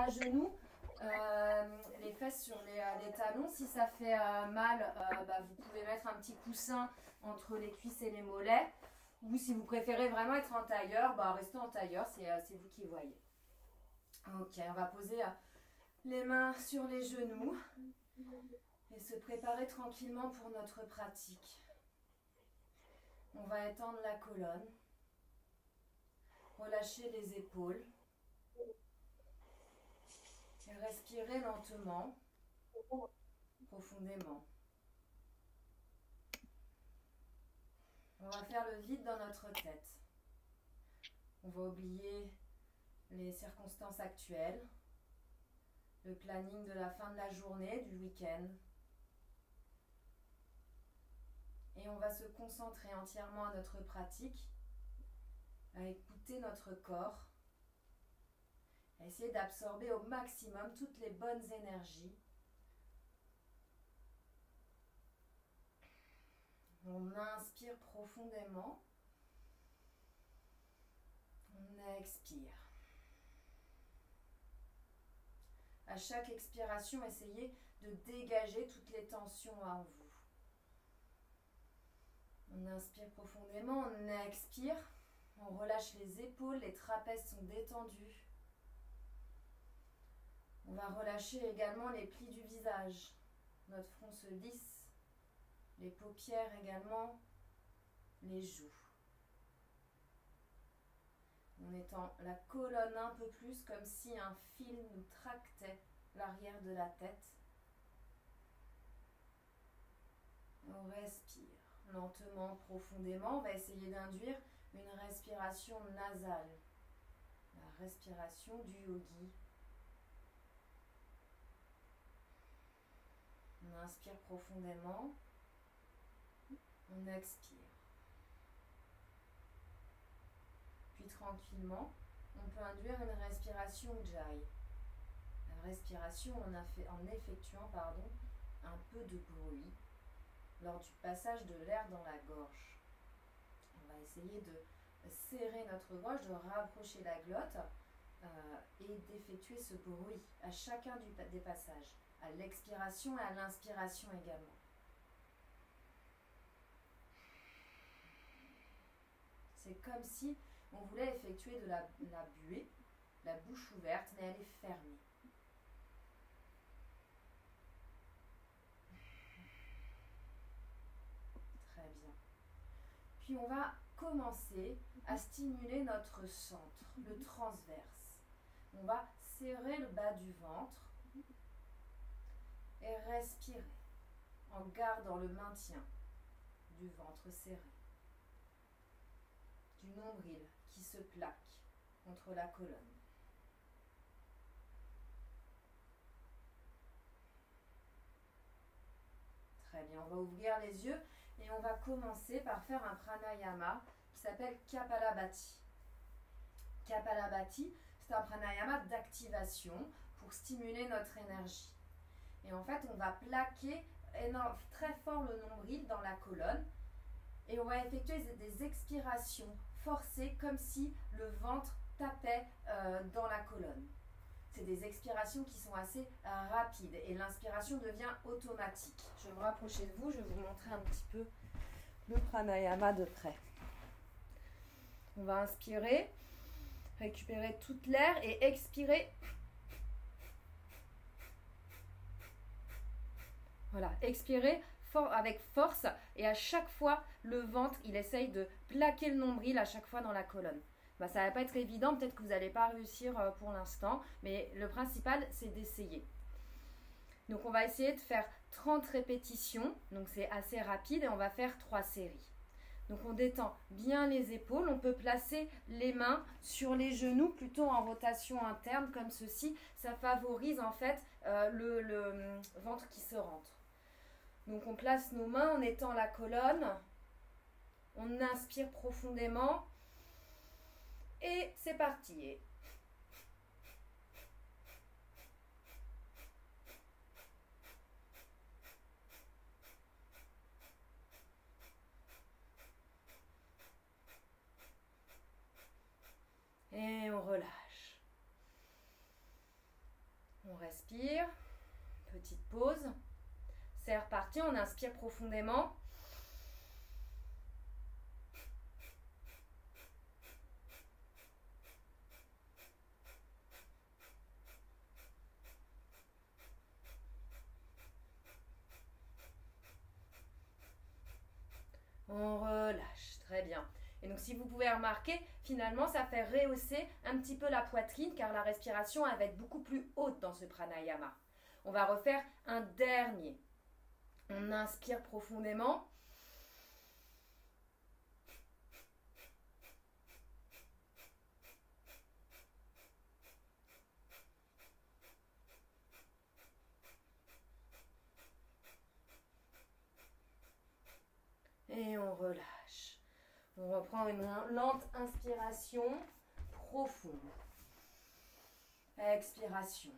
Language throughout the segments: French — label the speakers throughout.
Speaker 1: à genoux, les fesses sur les talons. Si ça fait mal, vous pouvez mettre un petit coussin entre les cuisses et les mollets. Ou si vous préférez vraiment être en tailleur, restez en tailleur, c'est vous qui voyez. Ok, on va poser les mains sur les genoux et se préparer tranquillement pour notre pratique. On va étendre la colonne, relâcher les épaules et respirer lentement, profondément. On va faire le vide dans notre tête. On va oublier les circonstances actuelles, le planning de la fin de la journée, du week-end. Et on va se concentrer entièrement à notre pratique, à écouter notre corps, à essayer d'absorber au maximum toutes les bonnes énergies. On inspire profondément, on expire. À chaque expiration, essayez de dégager toutes les tensions en vous. On inspire profondément, on expire, on relâche les épaules, les trapèzes sont détendus. On va relâcher également les plis du visage. Notre front se lisse, les paupières également, les joues. On étend la colonne un peu plus comme si un fil nous tractait l'arrière de la tête. On respire lentement, profondément. On va essayer d'induire une respiration nasale. La respiration du yogi. On inspire profondément. On expire. Puis tranquillement, on peut induire une respiration ujjayi. La respiration en effectuant un peu de bruit lors du passage de l'air dans la gorge. On va essayer de serrer notre gorge, de rapprocher la glotte et d'effectuer ce bruit à chacun des passages, à l'expiration et à l'inspiration également. C'est comme si on voulait effectuer de la buée, la bouche ouverte, mais elle est fermée. Très bien. Puis on va commencer à stimuler notre centre, le transverse. On va serrer le bas du ventre et respirer en gardant le maintien du ventre serré, du nombril qui se plaque contre la colonne. Très bien, on va ouvrir les yeux et on va commencer par faire un pranayama qui s'appelle Kapalabhati. Kapalabhati, c'est un pranayama d'activation pour stimuler notre énergie. Et en fait, on va plaquer très fort le nombril dans la colonne et on va effectuer des expirations forcées comme si le ventre tapait dans la colonne. C'est des expirations qui sont assez rapides et l'inspiration devient automatique. Je vais me rapprocher de vous, je vais vous montrer un petit peu le pranayama de près. On va inspirer, récupérer toute l'air et expirer. Voilà, expirer avec force et à chaque fois, le ventre, il essaye de plaquer le nombril à chaque fois dans la colonne. Ça ne va pas être évident, peut-être que vous n'allez pas réussir pour l'instant, mais le principal, c'est d'essayer. Donc, on va essayer de faire 30 répétitions, donc c'est assez rapide et on va faire 3 séries. Donc, on détend bien les épaules, on peut placer les mains sur les genoux, plutôt en rotation interne comme ceci. Ça favorise en fait le ventre qui se rentre. Donc, on place nos mains, on étend la colonne, on inspire profondément. Et c'est parti. Et on relâche. On respire. Petite pause. C'est reparti, on inspire profondément. On relâche, très bien. Et donc si vous pouvez remarquer, finalement ça fait rehausser un petit peu la poitrine car la respiration elle va être beaucoup plus haute dans ce pranayama. On va refaire un dernier. On inspire profondément. Et on relâche. On reprend une lente inspiration profonde. Expiration.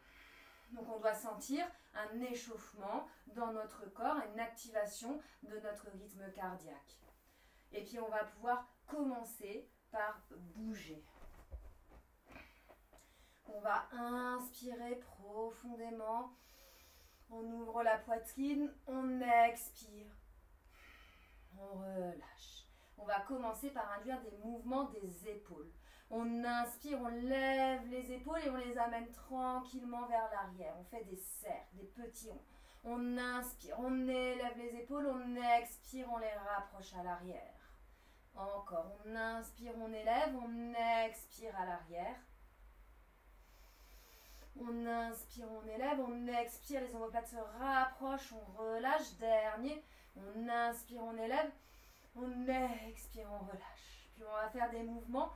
Speaker 1: Donc on doit sentir un échauffement dans notre corps, une activation de notre rythme cardiaque. Et puis on va pouvoir commencer par bouger. On va inspirer profondément. On ouvre la poitrine, on expire. On relâche. On va commencer par induire des mouvements des épaules. On inspire, on lève les épaules et on les amène tranquillement vers l'arrière. On fait des cercles, des petits ronds. On inspire, on élève les épaules, on expire, on les rapproche à l'arrière. Encore, on inspire, on élève, on expire à l'arrière. On inspire, on élève, on expire, les omoplates se rapprochent, on relâche. Dernier, on inspire, on élève, on expire, on relâche. Puis on va faire des mouvements,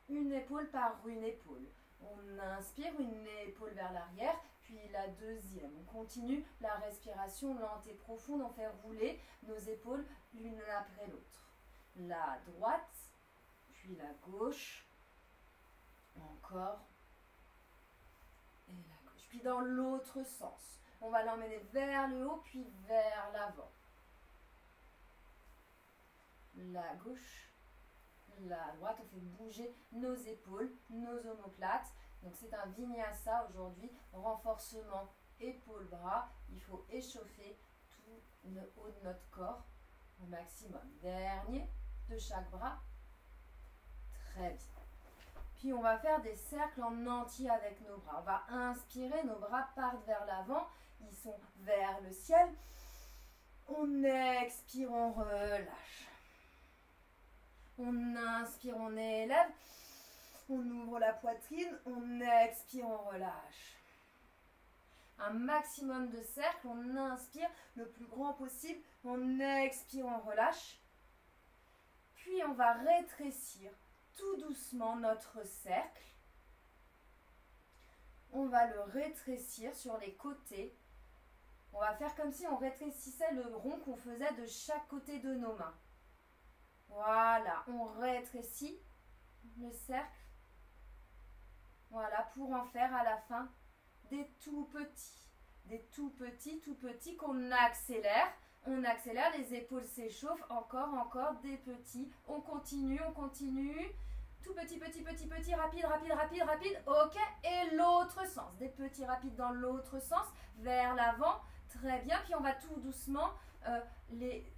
Speaker 1: une épaule par une épaule. On inspire, une épaule vers l'arrière, puis la deuxième. On continue la respiration lente et profonde, on fait rouler nos épaules l'une après l'autre. La droite, puis la gauche, encore, et la gauche. Puis dans l'autre sens, on va l'emmener vers le haut, puis vers l'avant. La gauche, la droite, on fait bouger nos épaules, nos omoplates. Donc c'est un vinyasa aujourd'hui, renforcement épaules-bras. Il faut échauffer tout le haut de notre corps au maximum. Dernier de chaque bras. Très bien. Puis on va faire des cercles en entier avec nos bras. On va inspirer, nos bras partent vers l'avant, ils sont vers le ciel. On expire, on relâche. On inspire, on élève. On ouvre la poitrine, on expire, on relâche. Un maximum de cercles, on inspire le plus grand possible, on expire, on relâche. Puis on va rétrécir tout doucement notre cercle. On va le rétrécir sur les côtés. On va faire comme si on rétrécissait le rond qu'on faisait de chaque côté de nos mains. Voilà, on rétrécit le cercle. Voilà, pour en faire à la fin des tout petits qu'on accélère. On accélère, les épaules s'échauffent, encore, des petits. On continue. Tout petit, rapide. Ok, et l'autre sens. Des petits rapides dans l'autre sens, vers l'avant. Très bien, puis on va tout doucement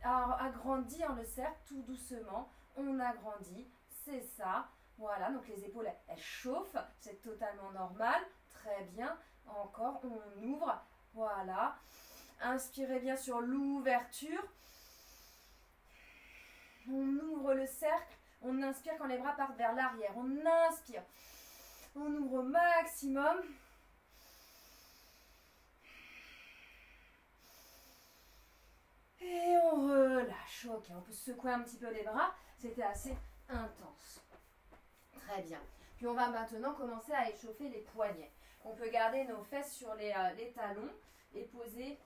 Speaker 1: agrandir le cercle, tout doucement. On agrandit, c'est ça. Voilà, donc les épaules, elles chauffent, c'est totalement normal. Très bien, encore, on ouvre. Voilà. Inspirez bien sur l'ouverture. On ouvre le cercle. On inspire quand les bras partent vers l'arrière. On inspire. On ouvre au maximum. Et on relâche. Ok, on peut secouer un petit peu les bras. C'était assez intense. Très bien. Puis on va maintenant commencer à échauffer les poignets. On peut garder nos fesses sur les talons et poser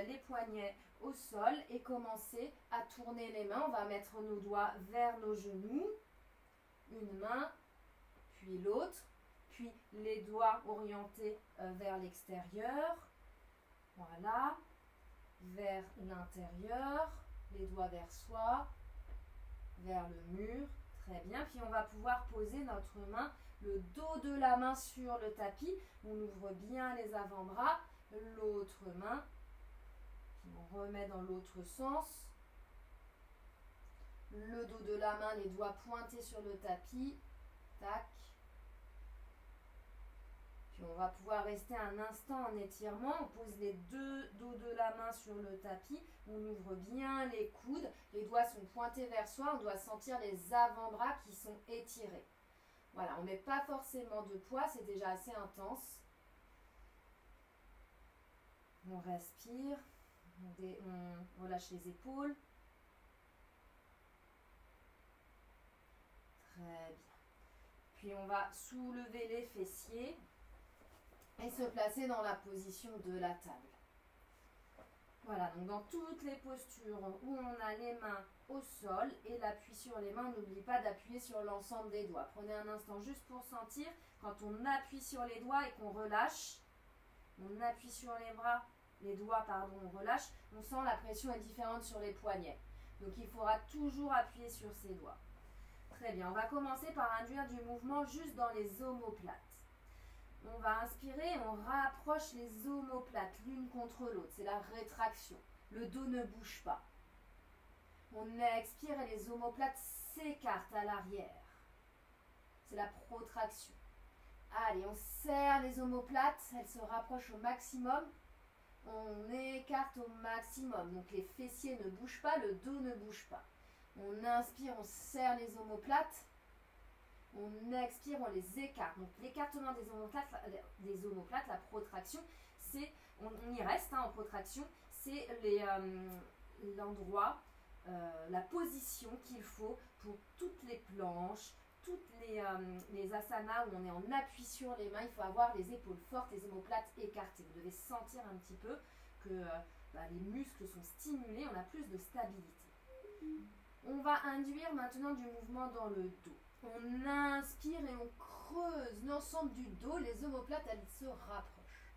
Speaker 1: les poignets au sol et commencer à tourner les mains. On va mettre nos doigts vers nos genoux. Une main, puis l'autre. Puis les doigts orientés vers l'extérieur. Voilà. Vers l'intérieur. Les doigts vers soi. Vers le mur. Très bien. Puis on va pouvoir poser notre main, le dos de la main sur le tapis. On ouvre bien les avant-bras. L'autre main. Puis on remet dans l'autre sens. Le dos de la main, les doigts pointés sur le tapis. Tac. Puis on va pouvoir rester un instant en étirement. On pose les deux dos de la main sur le tapis. On ouvre bien les coudes. Les doigts sont pointés vers soi. On doit sentir les avant-bras qui sont étirés. Voilà, on ne met pas forcément de poids. C'est déjà assez intense. On respire. On relâche les épaules. Très bien. Puis on va soulever les fessiers et se placer dans la position de la table. Voilà, donc dans toutes les postures où on a les mains au sol et l'appui sur les mains, n'oubliez pas d'appuyer sur l'ensemble des doigts. Prenez un instant juste pour sentir, quand on appuie sur les doigts et qu'on relâche, on appuie sur les doigts, on relâche, on sent la pression est différente sur les poignets. Donc il faudra toujours appuyer sur ces doigts. Très bien, on va commencer par induire du mouvement juste dans les omoplates. On va inspirer, on rapproche les omoplates l'une contre l'autre. C'est la rétraction. Le dos ne bouge pas. On expire et les omoplates s'écartent à l'arrière. C'est la protraction. Allez, on serre les omoplates. Elles se rapprochent au maximum. On écarte au maximum. Donc les fessiers ne bougent pas, le dos ne bouge pas. On inspire, on serre les omoplates. On expire, on les écarte. Donc l'écartement des omoplates, la protraction, c'est, on y reste en protraction, c'est l'endroit, la position qu'il faut pour toutes les planches, toutes les asanas où on est en appui sur les mains. Il faut avoir les épaules fortes, les omoplates écartées. Vous devez sentir un petit peu que les muscles sont stimulés, on a plus de stabilité. On va induire maintenant du mouvement dans le dos. On inspire et on creuse l'ensemble du dos. Les omoplates, elles se rapprochent.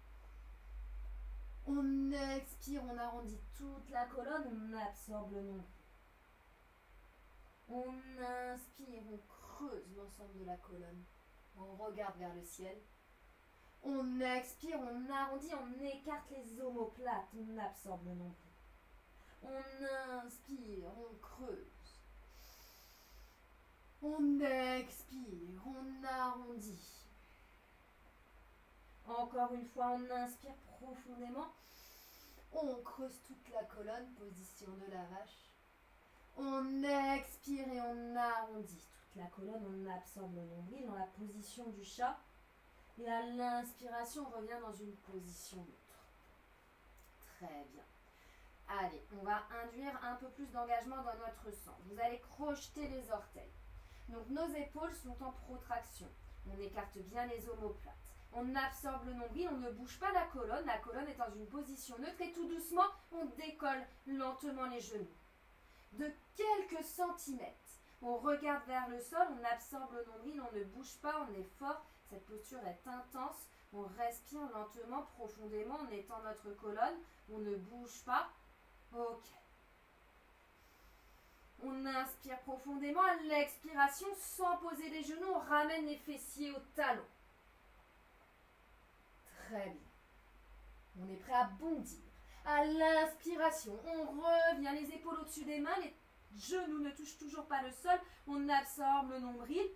Speaker 1: On expire, on arrondit toute la colonne, on absorbe le nombril. On inspire, on creuse l'ensemble de la colonne. On regarde vers le ciel. On expire, on arrondit, on écarte les omoplates, on absorbe le nombril. On inspire, on creuse. On expire, on arrondit. Encore une fois, on inspire profondément. On creuse toute la colonne, position de la vache. On expire et on arrondit toute la colonne. On absorbe le nombril dans la position du chat. Et à l'inspiration, on revient dans une position neutre. Très bien. Allez, on va induire un peu plus d'engagement dans notre sang. Vous allez crocheter les orteils. Donc nos épaules sont en protraction. On écarte bien les omoplates. On absorbe le nombril, on ne bouge pas la colonne. La colonne est dans une position neutre et tout doucement, on décolle lentement les genoux. De quelques centimètres, on regarde vers le sol, on absorbe le nombril, on ne bouge pas, on est fort. Cette posture est intense. On respire lentement, profondément, on étend notre colonne. On ne bouge pas. Ok. On inspire profondément. À l'expiration, sans poser les genoux, on ramène les fessiers au talon. Très bien. On est prêt à bondir. À l'inspiration, on revient les épaules au-dessus des mains. Les genoux ne touchent toujours pas le sol. On absorbe le nombril.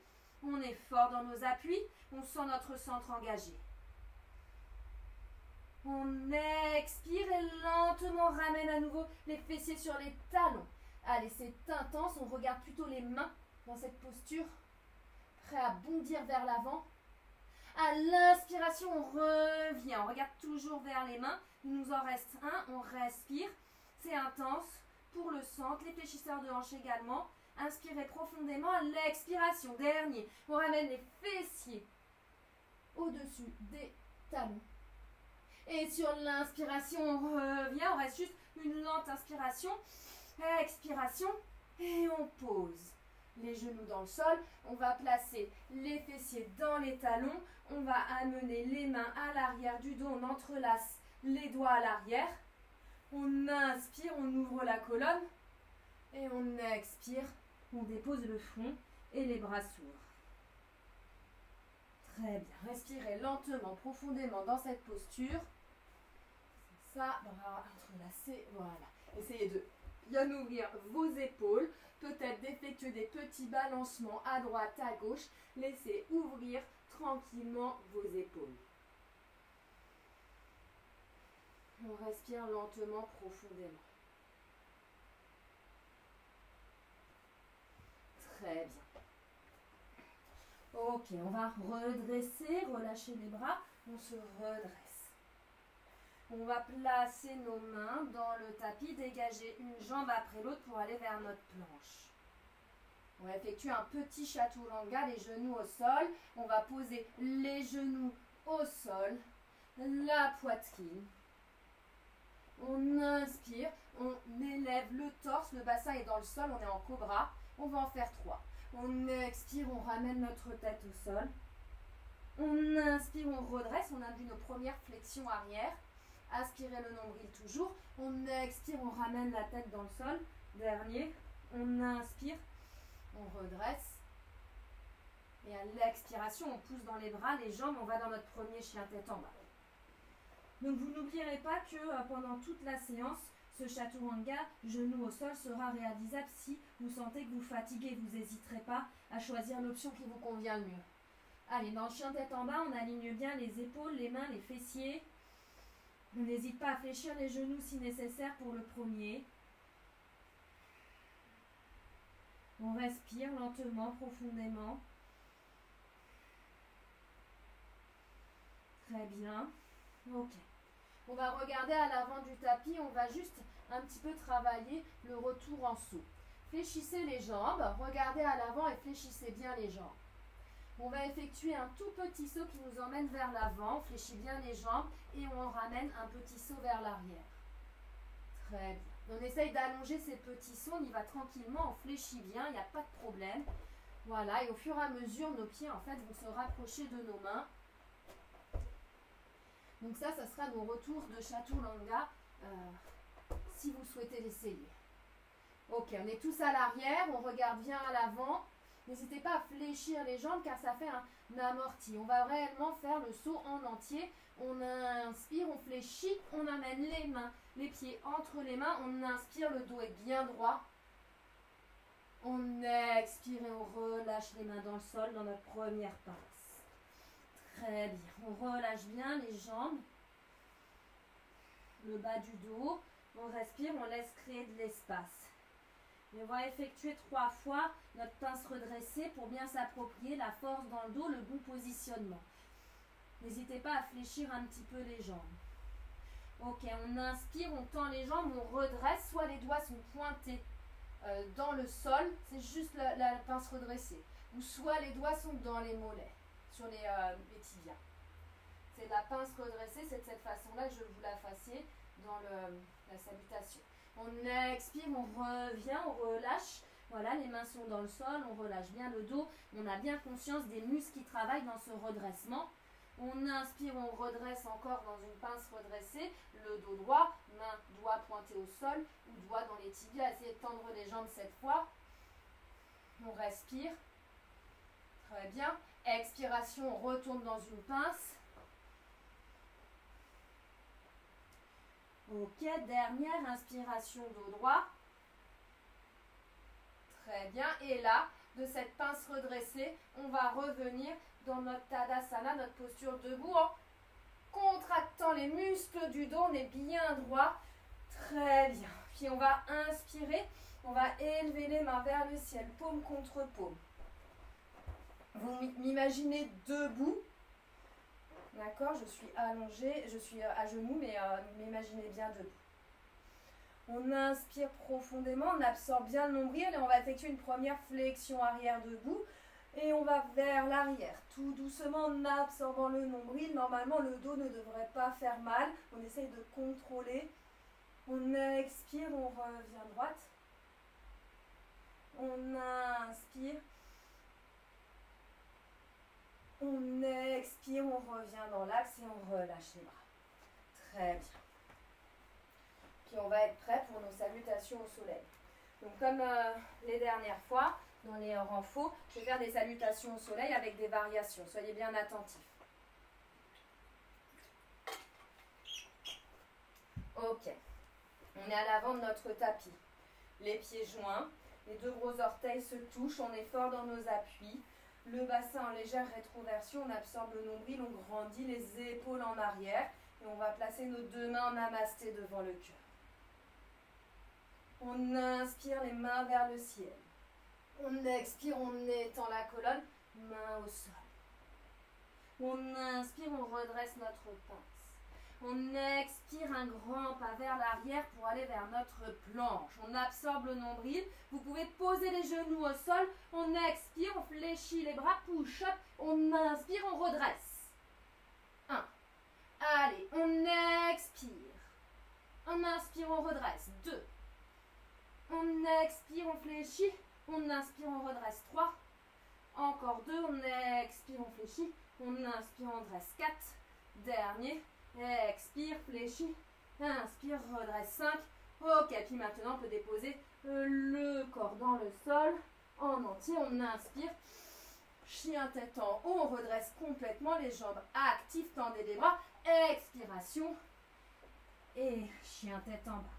Speaker 1: On est fort dans nos appuis. On sent notre centre engagé. On expire et lentement ramène à nouveau les fessiers sur les talons. Allez, c'est intense. On regarde plutôt les mains dans cette posture. Prêt à bondir vers l'avant. À l'inspiration, on revient. On regarde toujours vers les mains. Il nous en reste un. On respire. C'est intense. Pour le centre, les fléchisseurs de hanches également. Inspirez profondément. À l'expiration, dernier. On ramène les fessiers au-dessus des talons. Et sur l'inspiration, on revient. On reste juste une lente inspiration. Expiration. Et on pose les genoux dans le sol. On va placer les fessiers dans les talons. On va amener les mains à l'arrière du dos. On entrelace les doigts à l'arrière. On inspire, on ouvre la colonne. Et on expire. On dépose le front. et les bras s'ouvrent. Très bien. Respirez lentement, profondément dans cette posture. Ça, bras entrelacés, voilà. Essayez de bien ouvrir vos épaules, peut-être d'effectuer des petits balancements à droite, à gauche. Laissez ouvrir tranquillement vos épaules. On respire lentement, profondément. Très bien. Ok, on va redresser, relâcher les bras, on se redresse. On va placer nos mains dans le tapis, dégager une jambe après l'autre pour aller vers notre planche. On va effectuer un petit chaturanga, les genoux au sol. On va poser les genoux au sol, la poitrine. On inspire, on élève le torse, le bassin est dans le sol, on est en cobra. On va en faire 3. On expire, on ramène notre tête au sol. On inspire, on redresse, on induit nos premières flexions arrière. Aspirez le nombril toujours. On expire, on ramène la tête dans le sol. Dernier, on inspire, on redresse. Et à l'expiration, on pousse dans les bras, les jambes, on va dans notre premier chien tête en bas. Donc vous n'oublierez pas que pendant toute la séance, ce chaturanga, genou au sol, sera réalisable si vous sentez que vous fatiguez. Vous n'hésiterez pas à choisir l'option qui vous convient le mieux. Allez, dans le chien tête en bas, on aligne bien les épaules, les mains, les fessiers. On n'hésite pas à fléchir les genoux si nécessaire pour le premier. On respire lentement, profondément. Très bien. Ok. On va regarder à l'avant du tapis, on va juste un petit peu travailler le retour en saut. Fléchissez les jambes, regardez à l'avant et fléchissez bien les jambes. On va effectuer un tout petit saut qui nous emmène vers l'avant, on fléchit bien les jambes et on ramène un petit saut vers l'arrière. Très bien. On essaye d'allonger ces petits sauts, on y va tranquillement, on fléchit bien, il n'y a pas de problème. Voilà, et au fur et à mesure, nos pieds en fait vont se rapprocher de nos mains. Donc ça sera nos retours de chaturanga si vous souhaitez l'essayer. Ok, on est tous à l'arrière, on regarde bien à l'avant. N'hésitez pas à fléchir les jambes car ça fait un amorti. On va réellement faire le saut en entier. On inspire, on fléchit, on amène les mains, les pieds entre les mains. On inspire, le dos est bien droit. On expire et on relâche les mains dans le sol dans notre première passe. Très bien. On relâche bien les jambes, le bas du dos. On respire, on laisse créer de l'espace. Et on va effectuer 3 fois notre pince redressée pour bien s'approprier la force dans le dos, le bon positionnement. N'hésitez pas à fléchir un petit peu les jambes. Ok, on inspire, on tend les jambes, on redresse. Soit les doigts sont pointés dans le sol, c'est juste la pince redressée. Ou soit les doigts sont dans les mollets, sur les tibias. C'est la pince redressée, c'est de cette façon-là que je vous la fassiez dans la salutation. On expire, on revient, on relâche. Voilà, les mains sont dans le sol, on relâche bien le dos. On a bien conscience des muscles qui travaillent dans ce redressement. On inspire, on redresse encore dans une pince redressée. Le dos droit, main, doigt pointé au sol ou doigt dans les tibias. Essayez de tendre les jambes cette fois. On respire. Très bien. Expiration, on retourne dans une pince. Ok, dernière inspiration dos droit. Très bien. Et là, de cette pince redressée, on va revenir dans notre Tadasana, notre posture debout, en contractant les muscles du dos. On est bien droit. Très bien. Puis on va inspirer. On va élever les mains vers le ciel, paume contre paume. Vous m'imaginez debout. D'accord, je suis allongée, je suis à genoux, mais imaginez bien debout. On inspire profondément, on absorbe bien le nombril et on va effectuer une première flexion arrière debout. Et on va vers l'arrière, tout doucement en absorbant le nombril. Normalement, le dos ne devrait pas faire mal. On essaye de contrôler. On expire, on revient droite. On inspire. On expire, on revient dans l'axe et on relâche les bras. Très bien. Puis on va être prêt pour nos salutations au soleil. Donc comme les dernières fois, dans les rangs faux. Je vais faire des salutations au soleil avec des variations. Soyez bien attentifs. Ok. On est à l'avant de notre tapis. Les pieds joints. Les deux gros orteils se touchent. On est fort dans nos appuis. Le bassin en légère rétroversion. On absorbe le nombril. On grandit les épaules en arrière. Et on va placer nos deux mains en namasté devant le cœur. On inspire les mains vers le ciel. On expire, on étend la colonne, main au sol. On inspire, on redresse notre pince. On expire un grand pas vers l'arrière pour aller vers notre planche. On absorbe le nombril. Vous pouvez poser les genoux au sol. On expire, on fléchit les bras, push-up. On inspire, on redresse. 1. Allez, on expire. On inspire, on redresse. 2. On expire, on fléchit. On inspire, on redresse. 3. Encore 2. On expire, on fléchit. On inspire, on redresse. 4. Dernier. Expire, fléchit. Inspire, redresse. 5. Ok, puis maintenant, on peut déposer le corps dans le sol. En entier, on inspire. Chien tête en haut. On redresse complètement les jambes actives. Tendez les bras. Expiration. Et chien tête en bas.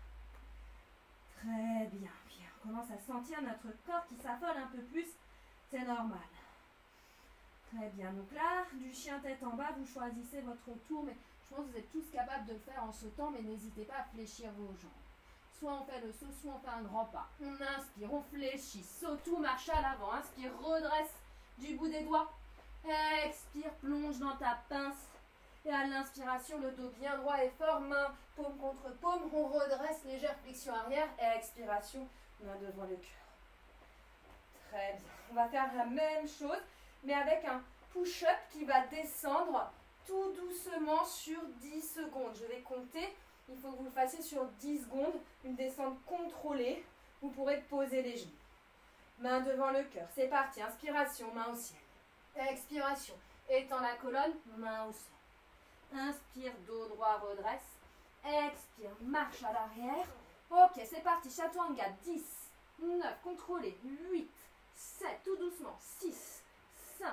Speaker 1: Très bien. Puis on commence à sentir notre corps qui s'affole un peu plus. C'est normal. Très bien. Donc là, du chien tête en bas, vous choisissez votre tour. Mais je pense que vous êtes tous capables de le faire en sautant. Mais n'hésitez pas à fléchir vos jambes. Soit on fait le saut, soit on fait un grand pas. On inspire, on fléchit. Saute ou marche à l'avant. Inspire, redresse du bout des doigts. Expire, plonge dans ta pince. Et à l'inspiration, le dos bien droit et fort, main paume contre paume. On redresse, légère flexion arrière. Et expiration, main devant le cœur. Très bien. On va faire la même chose, mais avec un push-up qui va descendre tout doucement sur 10 secondes. Je vais compter. Il faut que vous le fassiez sur 10 secondes. Une descente contrôlée. Vous pourrez poser les genoux. Main devant le cœur. C'est parti. Inspiration, main au ciel. Expiration. Étends la colonne, main au sol. Inspire, dos droit, redresse. Expire, marche à l'arrière. Ok, c'est parti. Chaturanga. 10, 9, contrôlez. 8, 7, tout doucement. 6, 5.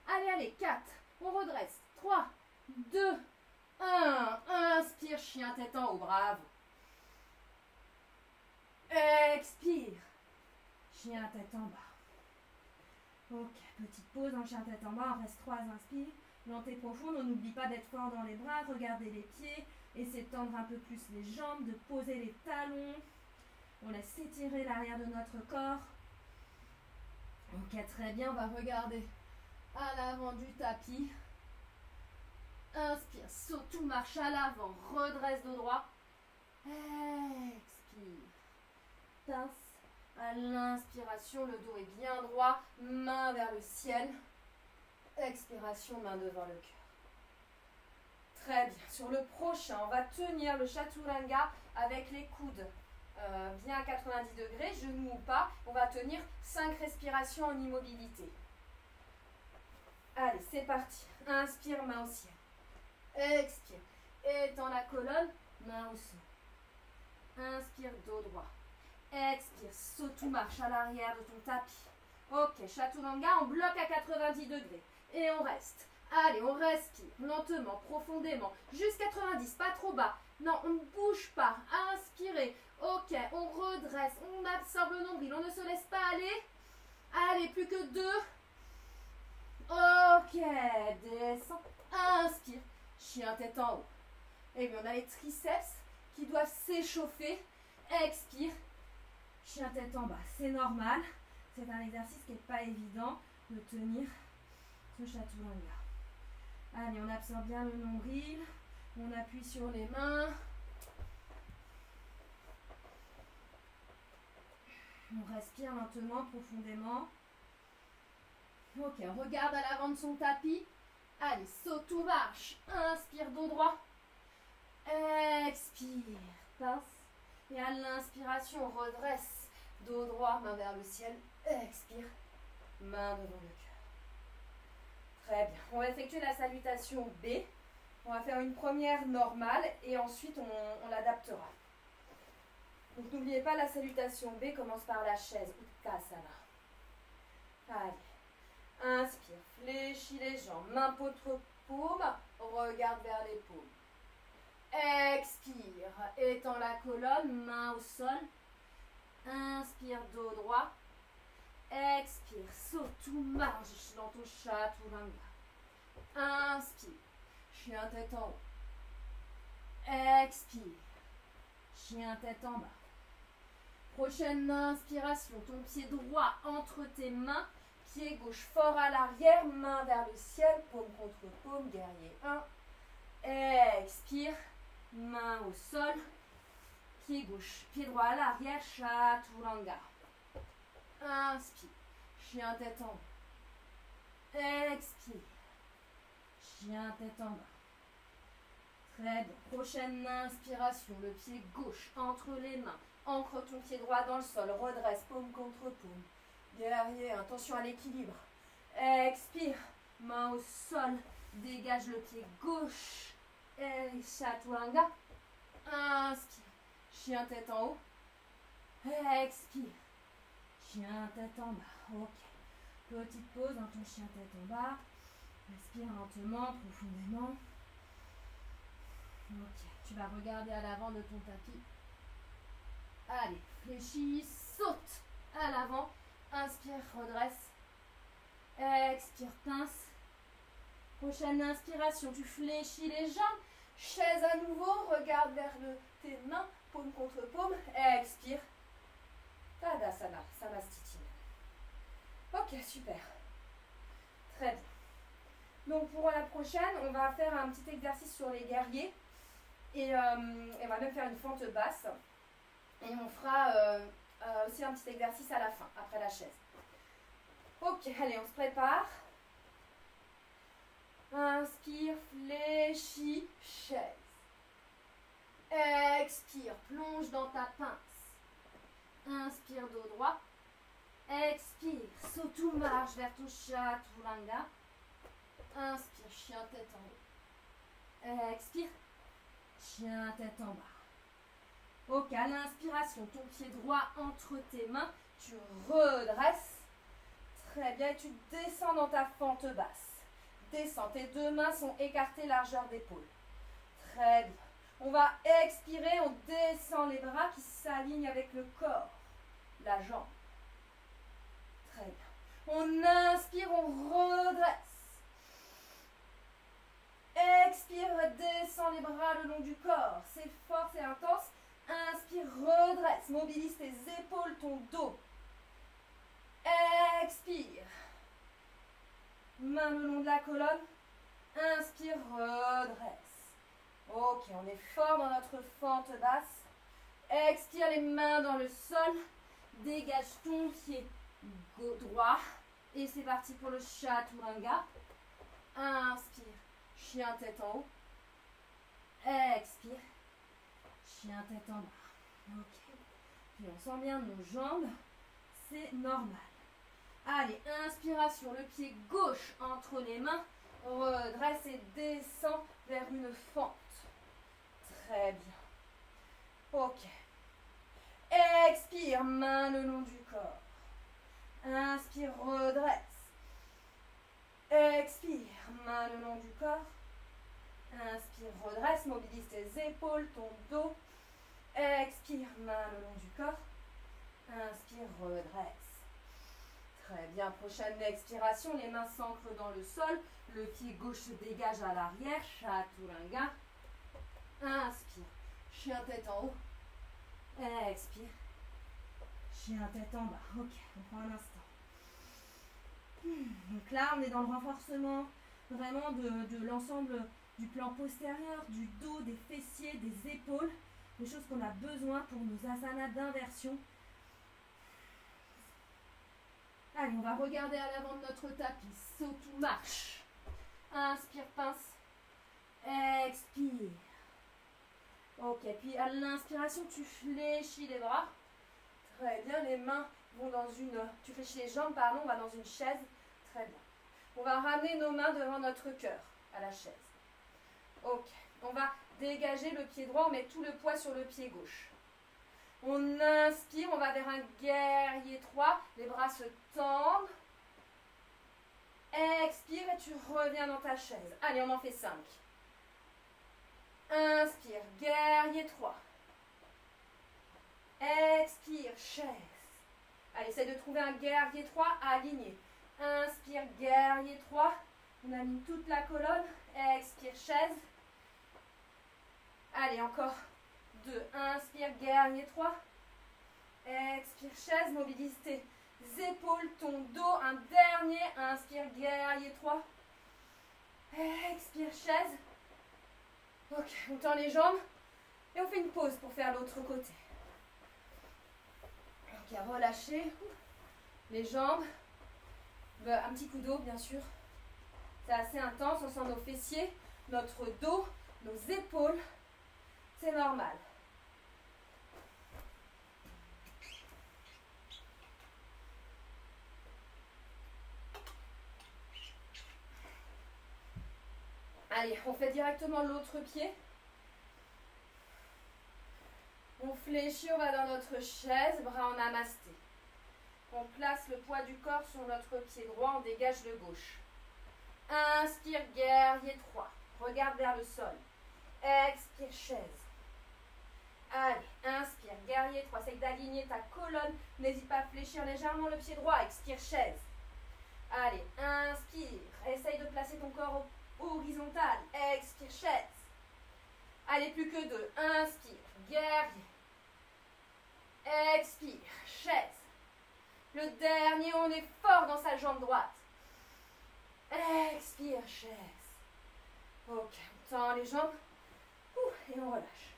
Speaker 1: Allez, 4. On redresse. 3, 2, 1. Inspire, chien tête en haut. Bravo. Expire. Chien tête en bas. Ok, petite pause en chien tête en bas. On reste 3 inspires. Montée profonde, on n'oublie pas d'être fort dans les bras, regardez les pieds, essayez de tendre un peu plus les jambes, de poser les talons. On laisse s'étirer l'arrière de notre corps. Ok, très bien, on va regarder à l'avant du tapis. Inspire, saute ou marche à l'avant, redresse dos droit. Expire. Pince. À l'inspiration, le dos est bien droit, main vers le ciel. Expiration, main devant le cœur. Très bien. Sur le prochain, on va tenir le chaturanga avec les coudes bien à 90 degrés, genoux ou pas. On va tenir 5 respirations en immobilité. Allez, c'est parti. Inspire, main au ciel. Expire. Étends la colonne, main au sol. Inspire, dos droit. Expire, saute ou marche à l'arrière de ton tapis. Ok, chaturanga, on bloque à 90 degrés. Et on reste. Allez, on respire lentement, profondément. Juste 90, pas trop bas. Non, on ne bouge pas. Inspirez. Ok, on redresse. On absorbe le nombril. On ne se laisse pas aller. Allez, plus que 2. Ok, descend. Inspire. Chien tête en haut. Et bien, on a les triceps qui doivent s'échauffer. Expire. Chien tête en bas. C'est normal. C'est un exercice qui n'est pas évident de tenir ce chaturanga. Allez, on absorbe bien le nombril. On appuie sur les mains. On respire lentement, profondément. Ok, on regarde à l'avant de son tapis. Allez, saute ou marche. Inspire, dos droit. Expire, pince. Et à l'inspiration, on redresse. Dos droit, main vers le ciel. Expire, main devant le cœur. Très bien. On va effectuer la salutation B. On va faire une première normale et ensuite on l'adaptera. Donc n'oubliez pas, la salutation B commence par la chaise, Uttasana. Allez. Inspire, fléchis les jambes, main contre paume, regarde vers les paumes. Expire, étends la colonne, main au sol. Inspire, dos droit. Expire, saute ou marche dans ton chaturanga. Inspire, chien tête en haut. Expire, chien tête en bas. Prochaine inspiration, ton pied droit entre tes mains. Pied gauche fort à l'arrière, main vers le ciel, paume contre paume, guerrier 1. Expire, main au sol, pied gauche, pied droit à l'arrière, chaturanga. Inspire, chien tête en haut. Expire, chien tête en bas. Très bien. Prochaine inspiration, le pied gauche entre les mains. Ancre ton pied droit dans le sol, redresse, paume contre paume. Guerrier, attention à l'équilibre. Expire, main au sol, dégage le pied gauche. Et chaturanga. Inspire, chien tête en haut. Expire, chien tête en bas. Ok. Petite pause dans ton chien tête en bas. Respire lentement, profondément. Ok. Tu vas regarder à l'avant de ton tapis. Allez, fléchis, saute à l'avant. Inspire, redresse. Expire, pince. Prochaine inspiration, tu fléchis les jambes. Chaise à nouveau, regarde vers tes mains, paume contre paume. Expire. Tadasana, Samastiti. Ok, super. Très bien. Donc pour la prochaine, on va faire un petit exercice sur les guerriers. Et on va même faire une fente basse. Et on fera aussi un petit exercice à la fin, après la chaise. Ok, allez, on se prépare. Inspire, fléchis, chaise. Expire, plonge dans ta pince. Inspire, dos droit. Expire, saute ou marche vers ton chaturanga. Inspire, chien tête en haut. Expire, chien tête en bas. Ok, à l'inspiration, ton pied droit entre tes mains, tu redresses. Très bien, et tu descends dans ta fente basse. Descends, tes deux mains sont écartées, largeur d'épaule. Très bien. On va expirer, on descend les bras qui s'alignent avec le corps, la jambe. Très bien. On inspire, on redresse. Expire, descends les bras le long du corps. C'est fort, c'est intense. Inspire, redresse, mobilise tes épaules, ton dos. Expire. Main le long de la colonne. Inspire, redresse. Ok, on est fort dans notre fente basse. Expire les mains dans le sol. Dégage ton pied droit. Et c'est parti pour le chaturanga. Inspire, chien tête en haut. Expire. Chien tête en bas. Ok. Puis on sent bien nos jambes. C'est normal. Allez, inspiration. Le pied gauche entre les mains. Redresse et descend vers une fente. Très bien. Ok. Expire, main le long du corps. Inspire, redresse. Expire, main le long du corps. Inspire, redresse, mobilise tes épaules, ton dos. Expire, main le long du corps. Inspire, redresse. Très bien, prochaine expiration, les mains s'ancrent dans le sol. Le pied gauche se dégage à l'arrière, chaturanga. Inspire, chien tête en haut. Expire, chien tête en bas. Ok, on prend un instant. Donc là, on est dans le renforcement vraiment de l'ensemble du plan postérieur, du dos, des fessiers, des épaules, des choses qu'on a besoin pour nos asanas d'inversion. Allez, on va regarder à l'avant de notre tapis. Saute ou marche. Inspire, pince. Expire. Ok, puis à l'inspiration, tu fléchis les bras. Très bien, les mains vont dans une... Tu fléchis les jambes, pardon, on va dans une chaise. Très bien. On va ramener nos mains devant notre cœur, à la chaise. Ok, on va dégager le pied droit, on met tout le poids sur le pied gauche. On inspire, on va vers un guerrier 3, les bras se tendent. Expire et tu reviens dans ta chaise. Allez, on en fait 5. Inspire, guerrier 3. Expire, chaise. Allez, essaye de trouver un guerrier 3 aligné. Inspire, guerrier 3. On aligne toute la colonne. Expire, chaise. Allez, encore 2. Inspire, guerrier 3. Expire, chaise. Mobilise tes épaules, ton dos. Un dernier. Inspire, guerrier 3. Expire, chaise. Ok, on tend les jambes. Et on fait une pause pour faire l'autre côté. Ok, relâchez les jambes. Un petit coup d'eau, bien sûr. C'est assez intense. On sent nos fessiers, notre dos, nos épaules. C'est normal. Allez, on fait directement l'autre pied. On fléchit, on va dans notre chaise, bras en namasté. On place le poids du corps sur notre pied droit, on dégage le gauche. Inspire, guerrier 3. Regarde vers le sol. Expire, chaise. Allez, inspire, guerrier 3. Essaye d'aligner ta colonne. N'hésite pas à fléchir légèrement le pied droit. Expire, chaise. Allez, inspire. Essaye de placer ton corps horizontal. Expire, chaise. Allez, plus que 2. Inspire, guerrier. Expire, chaise. Le dernier, on est fort dans sa jambe droite. Expire, chaise. Ok, on tend les jambes. Et on relâche.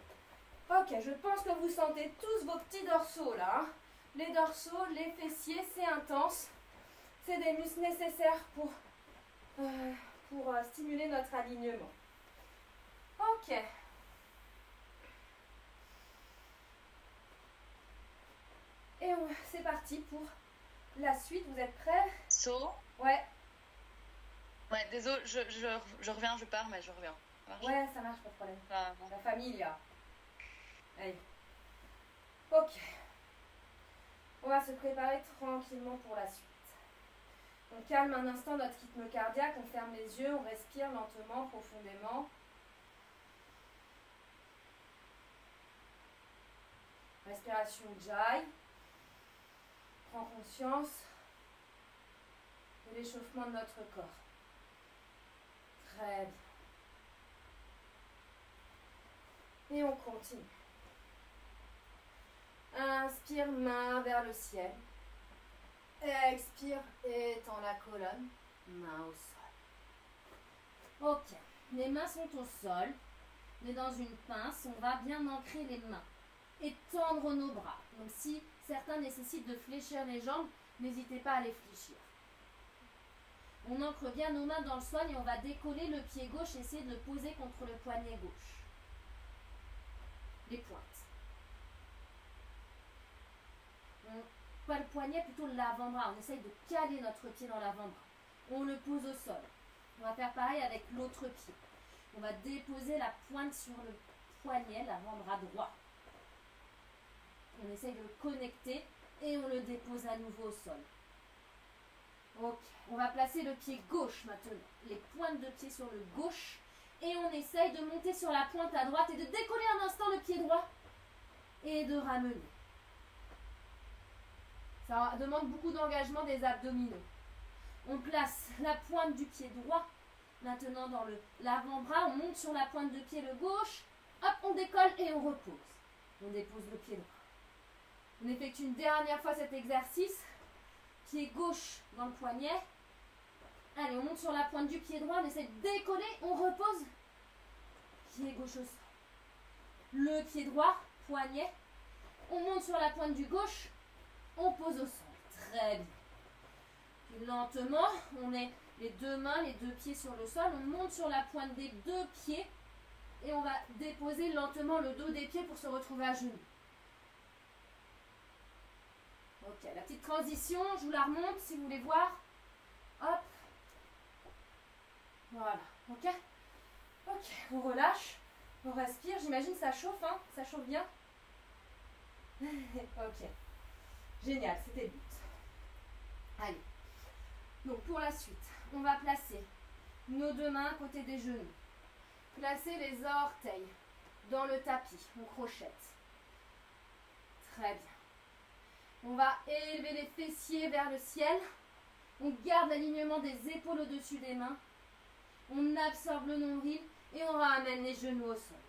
Speaker 1: Ok, je pense que vous sentez tous vos petits dorsaux là. Les dorsaux, les fessiers, c'est intense. C'est des muscles nécessaires pour stimuler notre alignement. Ok. Et c'est parti pour la suite. Vous êtes prêts?
Speaker 2: So.
Speaker 1: Ouais.
Speaker 2: Ouais, désolé, je reviens, je pars, mais je reviens.
Speaker 1: Ça marche? Ouais, ça marche, pas de problème.
Speaker 2: Ah, bon.
Speaker 1: La famille, là. Allez. Ok. On va se préparer tranquillement pour la suite. On calme un instant notre rythme cardiaque, on ferme les yeux, on respire lentement, profondément. Respiration Jai. Prends conscience de l'échauffement de notre corps. Très bien. Et on continue. Inspire, main vers le ciel. Expire, étends la colonne. Main au sol. Ok, les mains sont au sol. On est dans une pince, on va bien ancrer les mains. Et tendre nos bras. Donc si certains nécessitent de fléchir les jambes, n'hésitez pas à les fléchir. On ancre bien nos mains dans le sol et on va décoller le pied gauche, essayer de le poser contre le poignet gauche. Les pointes. Pas le poignet, plutôt l'avant-bras. On essaye de caler notre pied dans l'avant-bras. On le pose au sol. On va faire pareil avec l'autre pied. On va déposer la pointe sur le poignet, l'avant-bras droit. On essaye de le connecter et on le dépose à nouveau au sol. Ok, on va placer le pied gauche maintenant. Les pointes de pied sur le gauche. Et on essaye de monter sur la pointe à droite et de décoller un instant le pied droit. Et de ramener. Ça demande beaucoup d'engagement des abdominaux. On place la pointe du pied droit maintenant dans l'avant-bras. On monte sur la pointe de pied le gauche. Hop, on décolle et on repose. On dépose le pied droit. On effectue une dernière fois cet exercice. Pied gauche dans le poignet. Allez, on monte sur la pointe du pied droit. On essaie de décoller. On repose. Pied gauche au sol. Le pied droit, poignet. On monte sur la pointe du gauche. On pose au sol. Très bien. Puis lentement, on met les deux mains, les deux pieds sur le sol. On monte sur la pointe des deux pieds. Et on va déposer lentement le dos des pieds pour se retrouver à genoux. Ok, la petite transition, je vous la remonte si vous voulez voir. Hop. Voilà, ok. Ok, on relâche, on respire. J'imagine que ça chauffe, hein. Ça chauffe bien. Ok. Génial, c'était le but. Allez. Donc pour la suite, on va placer nos deux mains à côté des genoux. Placer les orteils dans le tapis, on crochette. Très bien. On va élever les fessiers vers le ciel. On garde l'alignement des épaules au-dessus des mains. On absorbe le nombril et on ramène les genoux au sol.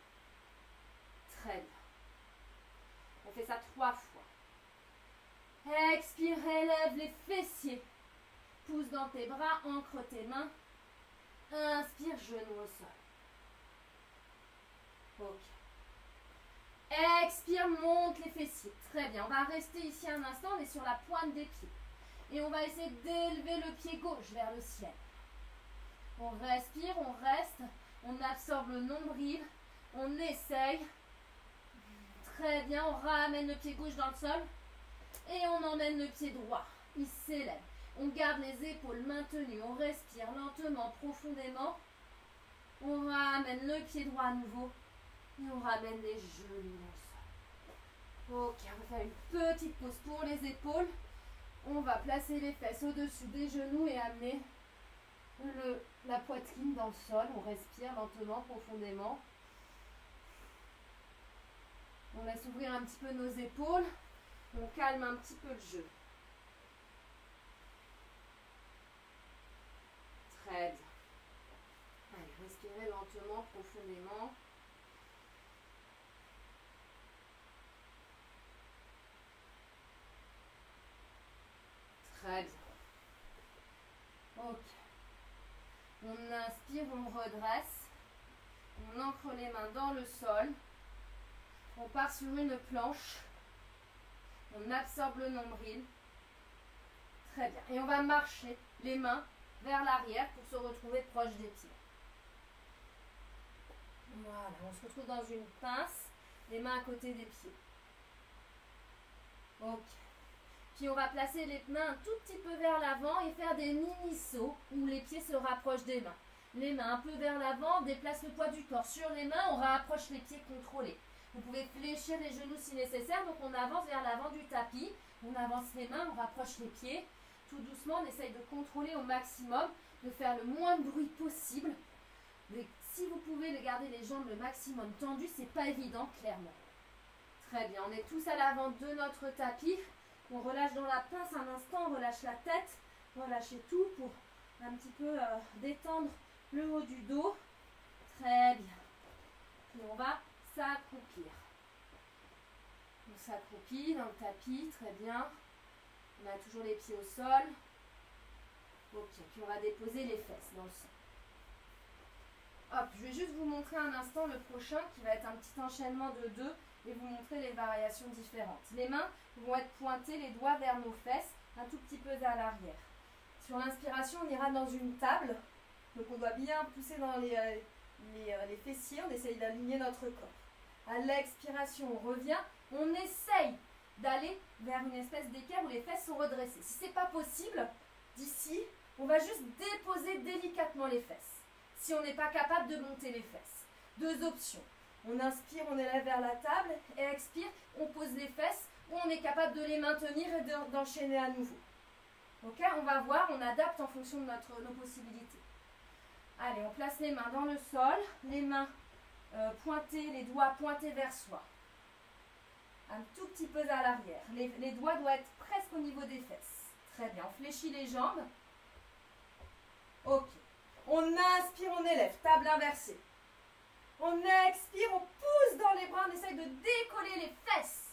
Speaker 1: Très bien. On fait ça 3 fois. Expire, élève les fessiers. Pousse dans tes bras, ancre tes mains. Inspire, genoux au sol. Ok. Expire, monte les fessiers. Très bien. On va rester ici un instant. On est sur la pointe des pieds. Et on va essayer d'élever le pied gauche vers le ciel. On respire, on reste. On absorbe le nombril. On essaye. Très bien. On ramène le pied gauche dans le sol. Et on emmène le pied droit. Il s'élève. On garde les épaules maintenues. On respire lentement, profondément. On ramène le pied droit à nouveau. Et on ramène les genoux dans le sol. Ok, on va faire une petite pause pour les épaules. On va placer les fesses au-dessus des genoux et amener la poitrine dans le sol. On respire lentement, profondément. On laisse ouvrir un petit peu nos épaules. On calme un petit peu le jeu. Très bien. Allez, respirez lentement, profondément. Très bien. Ok. On inspire, on redresse. On ancre les mains dans le sol. On part sur une planche. On absorbe le nombril. Très bien. Et on va marcher les mains vers l'arrière pour se retrouver proche des pieds. Voilà. On se retrouve dans une pince. Les mains à côté des pieds. Ok. Puis on va placer les mains un tout petit peu vers l'avant et faire des mini-sauts où les pieds se rapprochent des mains. Les mains un peu vers l'avant, on déplace le poids du corps sur les mains, on rapproche les pieds contrôlés. Vous pouvez fléchir les genoux si nécessaire, donc on avance vers l'avant du tapis, on avance les mains, on rapproche les pieds. Tout doucement, on essaye de contrôler au maximum, de faire le moins de bruit possible. Mais si vous pouvez garder les jambes le maximum tendues, c'est pas évident, clairement. Très bien, on est tous à l'avant de notre tapis. On relâche dans la pince un instant, on relâche la tête, relâchez tout pour un petit peu détendre le haut du dos. Très bien. Puis on va s'accroupir. On s'accroupit dans le tapis, très bien. On a toujours les pieds au sol. Ok, puis on va déposer les fesses dans le sol. Hop, je vais juste vous montrer un instant le prochain qui va être un petit enchaînement de 2 et vous montrer les variations différentes. Les mains vont être pointées, les doigts vers nos fesses, un tout petit peu vers l'arrière. Sur l'inspiration, on ira dans une table. Donc on doit bien pousser dans les fessiers, on essaye d'aligner notre corps. À l'expiration, on revient, on essaye d'aller vers une espèce d'équerre où les fesses sont redressées. Si ce n'est pas possible, d'ici, on va juste déposer délicatement les fesses. Si on n'est pas capable de monter les fesses. 2 options. On inspire, on élève vers la table et expire, on pose les fesses ou on est capable de les maintenir et d'enchaîner à nouveau. Ok, on va voir, on adapte en fonction de nos possibilités. Allez, on place les mains dans le sol, les mains pointées, les doigts pointés vers soi. Un tout petit peu à l'arrière. Les doigts doivent être presque au niveau des fesses. Très bien, on fléchit les jambes. Ok. On inspire, on élève, table inversée. On expire, on pousse dans les bras, on essaye de décoller les fesses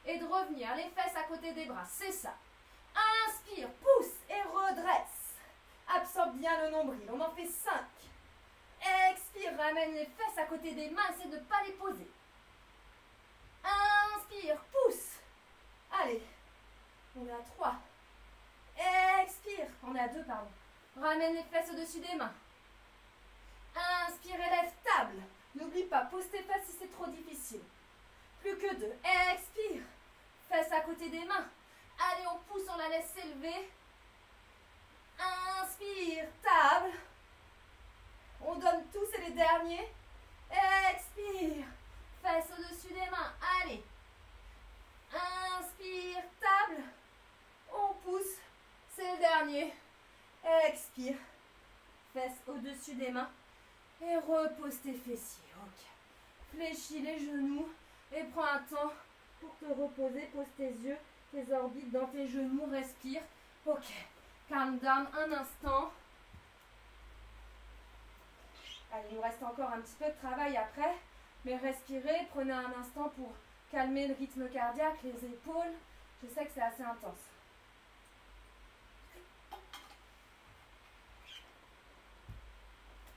Speaker 1: et de revenir les fesses à côté des bras, c'est ça. Inspire, pousse et redresse. Absorbe bien le nombril, on en fait 5. Expire, ramène les fesses à côté des mains, essaye de ne pas les poser. Inspire, pousse. Allez, on est à 3. Expire, on est à 2, pardon. Ramène les fesses au-dessus des mains. Inspire, élève, table. N'oublie pas, pose tes fesses si c'est trop difficile. Plus que 2. Expire. Fesses à côté des mains. Allez, on pousse, on la laisse s'élever. Inspire, table. On donne tout, c'est les derniers. Expire. Fesses au-dessus des mains. Allez. Inspire, table. On pousse, c'est le dernier. au-dessus des mains. Et repose tes fessiers. Ok. Fléchis les genoux et prends un temps pour te reposer. Pose tes yeux, tes orbites dans tes genoux. Respire. Ok. Calm down un instant. Allez, il nous reste encore un petit peu de travail après. Mais respirez. Prenez un instant pour calmer le rythme cardiaque, les épaules. Je sais que c'est assez intense.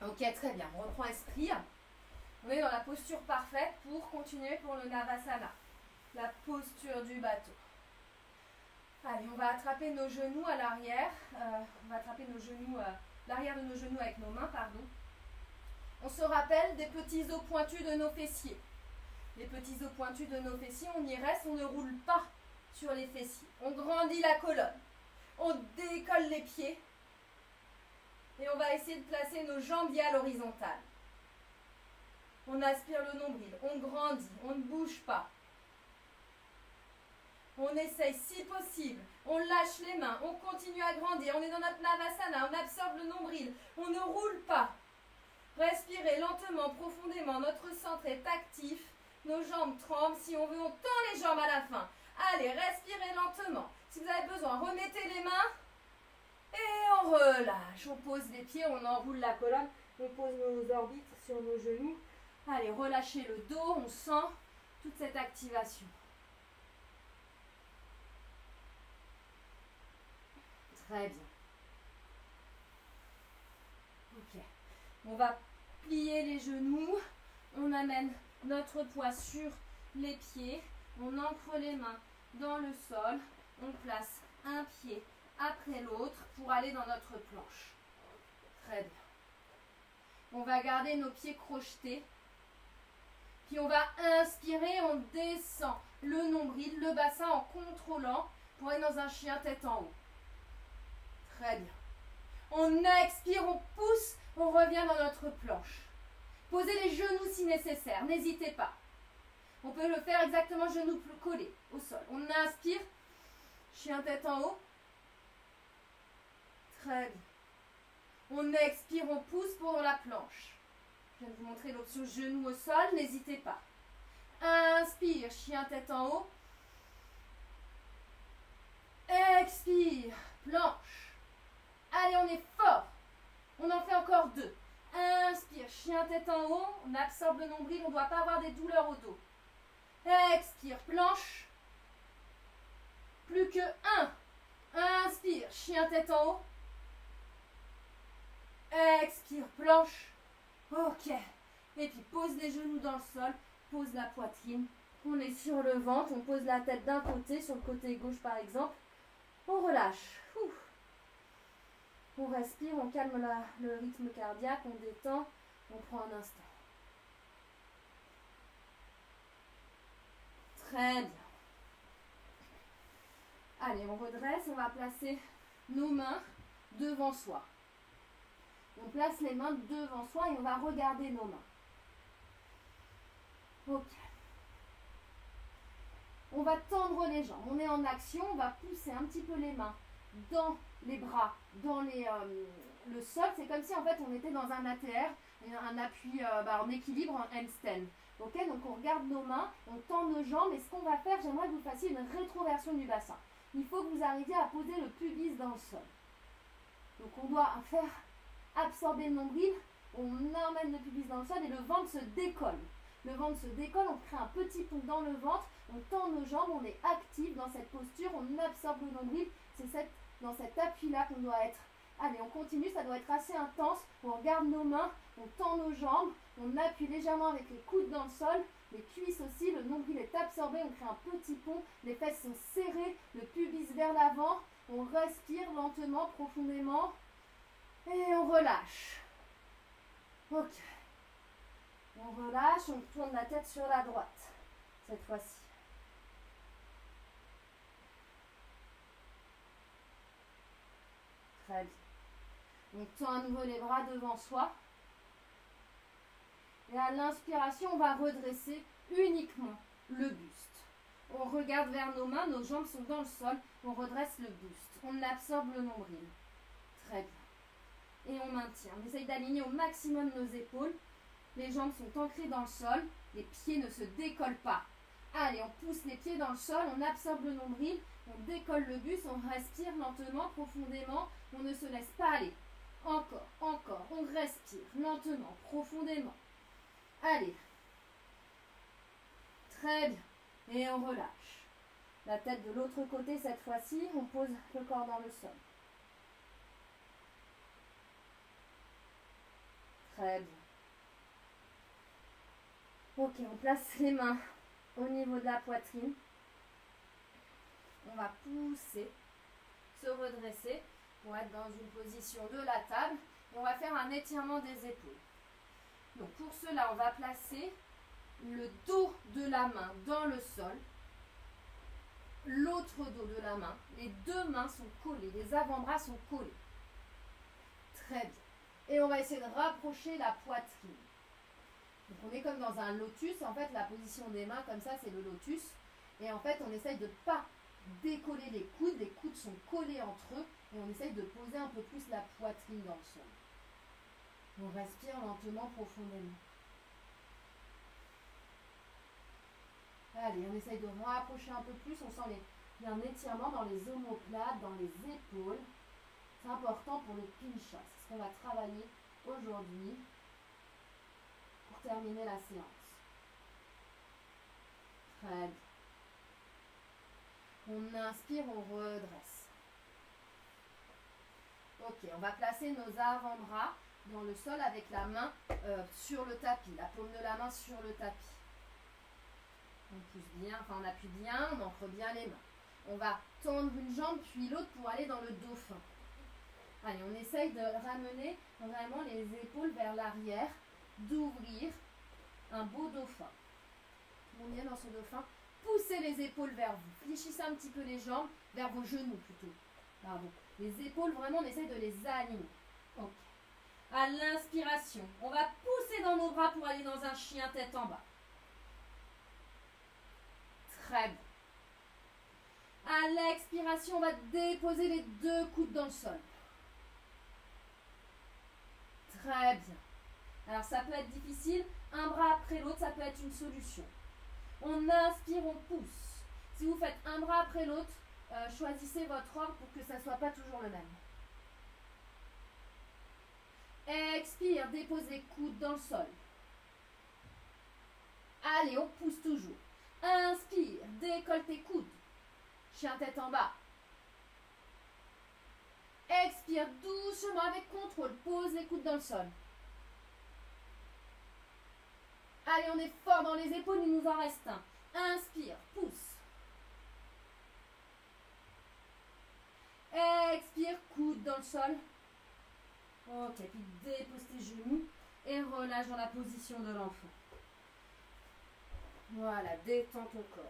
Speaker 1: Ok, très bien. On reprend esprit. On est dans la posture parfaite pour continuer pour le Navasana. La posture du bateau. Allez, on va attraper nos genoux à l'arrière. On va attraper nos genoux, l'arrière de nos genoux avec nos mains, pardon. On se rappelle des petits os pointus de nos fessiers. Les petits os pointus de nos fessiers, on y reste, on ne roule pas sur les fessiers. On grandit la colonne. On décolle les pieds. Et on va essayer de placer nos jambes à l'horizontale. On aspire le nombril, on grandit, on ne bouge pas. On essaye si possible, on lâche les mains, on continue à grandir, on est dans notre Navasana, on absorbe le nombril, on ne roule pas. Respirez lentement, profondément, notre centre est actif, nos jambes tremblent, si on veut on tend les jambes à la fin. Allez, respirez lentement. Si vous avez besoin, remettez les mains et on relâche. On pose les pieds, on enroule la colonne, on pose nos orbites sur nos genoux. Allez, relâchez le dos, on sent toute cette activation. Très bien. Ok. On va plier les genoux. On amène notre poids sur les pieds. On ancre les mains dans le sol. On place un pied après l'autre pour aller dans notre planche. Très bien. On va garder nos pieds crochetés. Puis on va inspirer, on descend le nombril, le bassin en contrôlant pour aller dans un chien tête en haut. Très bien. On expire, on pousse, on revient dans notre planche. Posez les genoux si nécessaire, n'hésitez pas. On peut le faire exactement genoux collés au sol. On inspire, chien tête en haut. Très bien. On expire, on pousse pour la planche. Je viens de vous montrer l'option genou au sol, n'hésitez pas. Inspire, chien tête en haut. Expire, planche. Allez, on est fort. On en fait encore deux. Inspire, chien tête en haut. On absorbe le nombril, on ne doit pas avoir des douleurs au dos. Expire, planche. Plus que un. Inspire, chien tête en haut. Expire, planche. Ok. Et puis pose les genoux dans le sol. Pose la poitrine. On est sur le ventre. On pose la tête d'un côté, sur le côté gauche par exemple. On relâche. Ouf. On respire, on calme le rythme cardiaque, on détend. On prend un instant. Très bien. Allez, on redresse. On va placer nos mains devant soi. On place les mains devant soi et on va regarder nos mains. Ok. On va tendre les jambes. On est en action. On va pousser un petit peu les mains dans les bras, dans le sol. C'est comme si en fait on était dans un ATR, un appui en équilibre, en handstand. Ok, donc on regarde nos mains, on tend nos jambes. Et ce qu'on va faire, j'aimerais que vous fassiez une rétroversion du bassin. Il faut que vous arriviez à poser le pubis dans le sol. Donc on doit faire absorber le nombril, on emmène le pubis dans le sol et le ventre se décolle. Le ventre se décolle, on crée un petit pont dans le ventre, on tend nos jambes, on est actif dans cette posture, on absorbe le nombril. C'est dans cet appui-là qu'on doit être. Allez, on continue, ça doit être assez intense. On regarde nos mains, on tend nos jambes, on appuie légèrement avec les coudes dans le sol, les cuisses aussi, le nombril est absorbé, on crée un petit pont, les fesses sont serrées, le pubis vers l'avant, on respire lentement, profondément. Et on relâche. Ok. On relâche, on tourne la tête sur la droite. Cette fois-ci. Très bien. On tend à nouveau les bras devant soi. Et à l'inspiration, on va redresser uniquement le buste. On regarde vers nos mains, nos jambes sont dans le sol. On redresse le buste. On absorbe le nombril. Très bien. et on maintient. On essaye d'aligner au maximum nos épaules. Les jambes sont ancrées dans le sol. Les pieds ne se décollent pas. Allez, on pousse les pieds dans le sol, on absorbe le nombril, on décolle le buste, on respire lentement, profondément. On ne se laisse pas aller. Encore, encore, on respire lentement, profondément. Allez. Très bien. Et on relâche. La tête de l'autre côté cette fois-ci, on pose le corps dans le sol. Très bien. Ok, on place les mains au niveau de la poitrine. On va pousser, se redresser pour être dans une position de la table. Et on va faire un étirement des épaules. Donc pour cela, on va placer le dos de la main dans le sol. L'autre dos de la main. Les deux mains sont collées, les avant-bras sont collés. Très bien. Et on va essayer de rapprocher la poitrine. Donc on est comme dans un lotus. En fait, la position des mains comme ça, c'est le lotus. Et en fait, on essaye de ne pas décoller les coudes. Les coudes sont collés entre eux. Et on essaye de poser un peu plus la poitrine dans le sol. On respire lentement, profondément. Allez, on essaye de rapprocher un peu plus. On sent il y a un étirement dans les omoplates, dans les épaules. C'est important pour le pincha. C'est ce qu'on va travailler aujourd'hui pour terminer la séance. Très bien. On inspire, on redresse. Ok, on va placer nos avant-bras dans le sol avec la main sur le tapis, la paume de la main sur le tapis. On pousse bien, on appuie bien, on ancre bien les mains. On va tendre une jambe puis l'autre pour aller dans le dauphin. Allez, on essaye de ramener vraiment les épaules vers l'arrière, d'ouvrir un beau dauphin. On vient dans ce dauphin. Poussez les épaules vers vous. Fléchissez un petit peu les jambes vers vos genoux plutôt. Bravo. Les épaules, vraiment, on essaye de les aligner. Ok. À l'inspiration, on va pousser dans nos bras pour aller dans un chien tête en bas. Très bien. À l'expiration, on va déposer les deux coudes dans le sol. Très bien. Alors, ça peut être difficile. Un bras après l'autre, ça peut être une solution. On inspire, on pousse. Si vous faites un bras après l'autre, choisissez votre ordre pour que ça ne soit pas toujours le même. Expire, dépose les coudes dans le sol. Allez, on pousse toujours. Inspire, décolle tes coudes. Chien tête en bas. Expire doucement avec contrôle. Pose les coudes dans le sol. Allez, on est fort dans les épaules, il nous en reste un. Inspire, pousse. Expire, coude dans le sol. Ok, puis dépose tes genoux et relâche dans la position de l'enfant. Voilà, détends ton corps.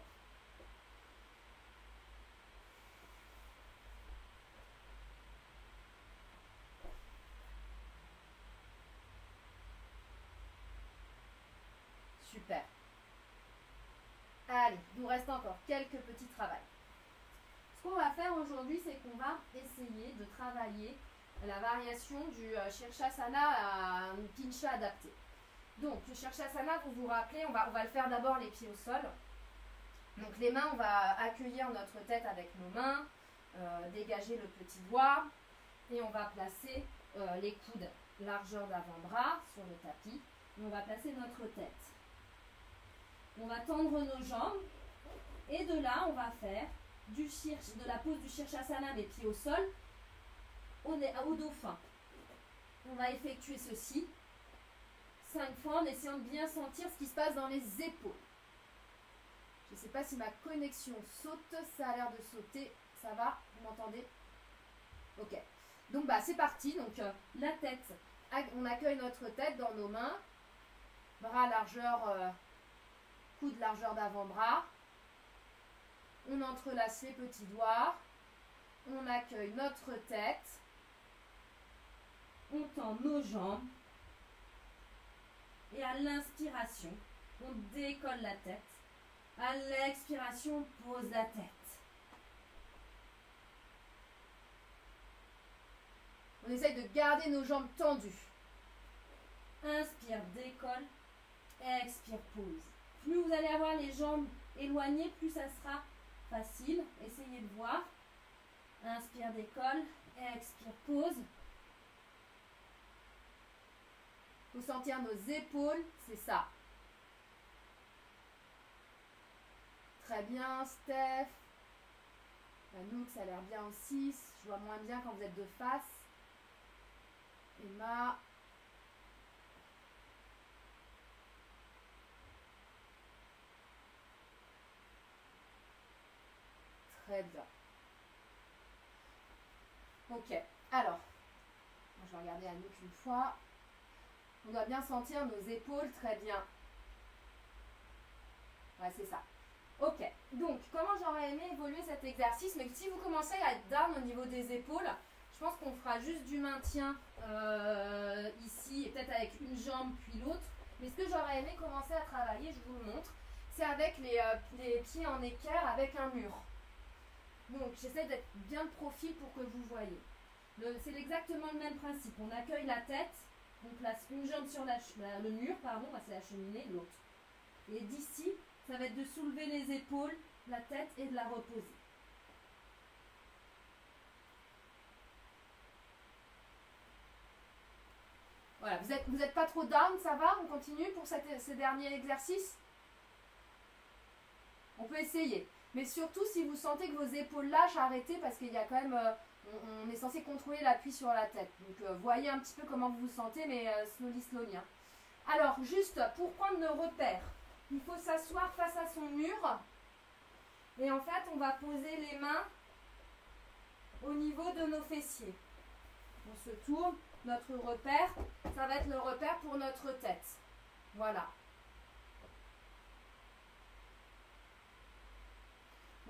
Speaker 1: Super. Allez, il nous reste encore quelques petits travaux. Ce qu'on va faire aujourd'hui, c'est qu'on va essayer de travailler la variation du Shirshasana à un pincha adapté. Donc, le Shirshasana, pour vous rappeler, on va le faire d'abord les pieds au sol. Donc, les mains, on va accueillir notre tête avec nos mains, dégager le petit doigt et on va placer les coudes largeur d'avant-bras sur le tapis. Et on va placer notre tête. On va tendre nos jambes et de là, on va faire de la pose du Shirshasana, les pieds au sol, au dauphin. On va effectuer ceci 5 fois en essayant de bien sentir ce qui se passe dans les épaules. Je ne sais pas si ma connexion saute, ça a l'air de sauter, ça va, vous m'entendez? Ok, donc c'est parti. Donc la tête, on accueille notre tête dans nos mains, bras largeur, coude largeur d'avant-bras. On entrelace les petits doigts, on accueille notre tête, on tend nos jambes et à l'inspiration, on décolle la tête. À l'expiration, on pose la tête. On essaye de garder nos jambes tendues. Inspire, décolle. Expire, pose. Plus vous allez avoir les jambes éloignées, plus ça sera facile. Essayez de voir. Inspire, décolle. Expire, pose. Il faut sentir nos épaules, c'est ça. Très bien, Steph. La nuque, ça a l'air bien aussi. Je vois moins bien quand vous êtes de face. Emma. Très bien. Ok, alors, je vais regarder la nuque une fois. On doit bien sentir nos épaules, très bien. Ouais, c'est ça. Ok, donc, comment j'aurais aimé évoluer cet exercice, mais si vous commencez à être down au niveau des épaules, je pense qu'on fera juste du maintien ici, et peut-être avec une jambe puis l'autre. Mais ce que j'aurais aimé commencer à travailler, je vous le montre, c'est avec les pieds en équerre avec un mur. Donc, j'essaie d'être bien de profil pour que vous voyez. C'est exactement le même principe. On accueille la tête, on place une jambe sur le mur, pardon, c'est la cheminée, l'autre. Et d'ici, ça va être de soulever les épaules, la tête et de la reposer. Voilà, vous êtes pas trop down, ça va? On continue pour ces derniers exercices? On peut essayer. Mais surtout, si vous sentez que vos épaules lâchent, arrêtez parce qu'il y a quand même... on est censé contrôler l'appui sur la tête. Donc, voyez un petit peu comment vous vous sentez, mais slowly. Hein. Alors, juste pour prendre nos repères, il faut s'asseoir face à son mur. Et en fait, on va poser les mains au niveau de nos fessiers. On se tourne. Notre repère, ça va être le repère pour notre tête. Voilà.